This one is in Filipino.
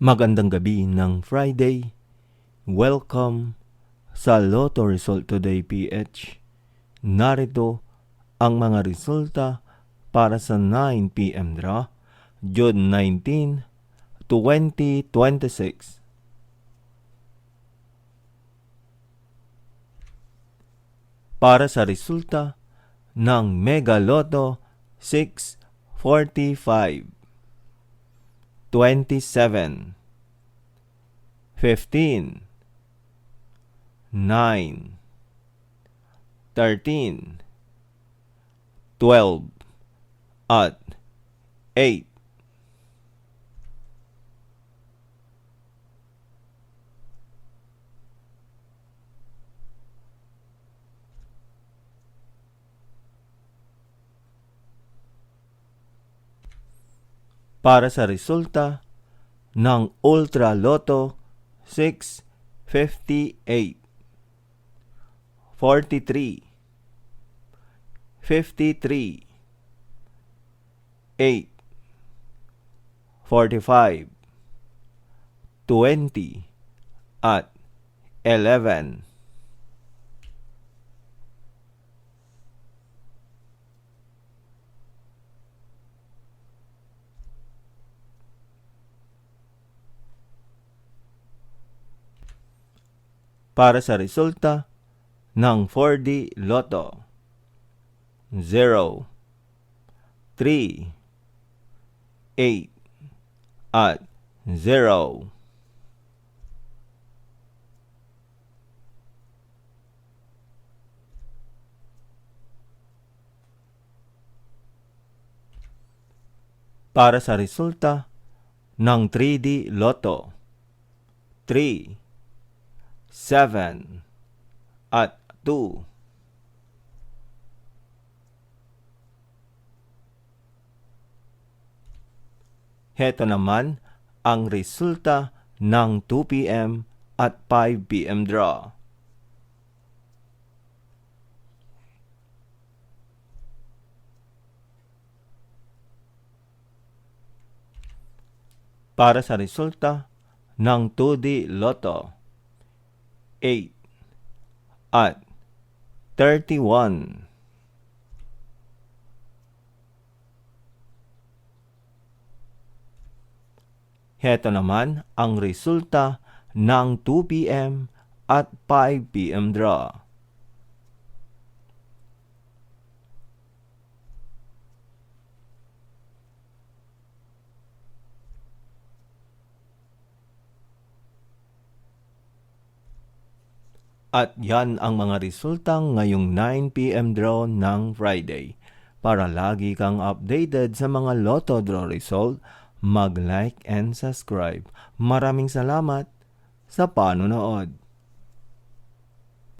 Magandang gabi ng Friday. Welcome sa Lotto Result Today PH. Narito ang mga resulta para sa 9 p.m. draw, June 19, 2026. Para sa resulta ng Mega Lotto 645, 27, 15, 9, 13, 12, at 8. Para sa resulta ng Ultra Lotto 658, 43, 53, 8, 45, 20, at 11. Para sa resulta ng 4D Lotto 0, 3, 8, at 0. Para sa resulta ng 3D Lotto 3, 7, at 2. Heto naman ang resulta ng 2 p.m. at 5 p.m. draw. Para sa resulta ng 2D Lotto 8 at 31. Heto naman ang resulta ng 2 p.m. at 5 p.m. draw. At yan ang mga resulta ngayong 9 p.m. draw ng Friday. Para lagi kang updated sa mga Lotto draw result, mag-like and subscribe. Maraming salamat sa panonood.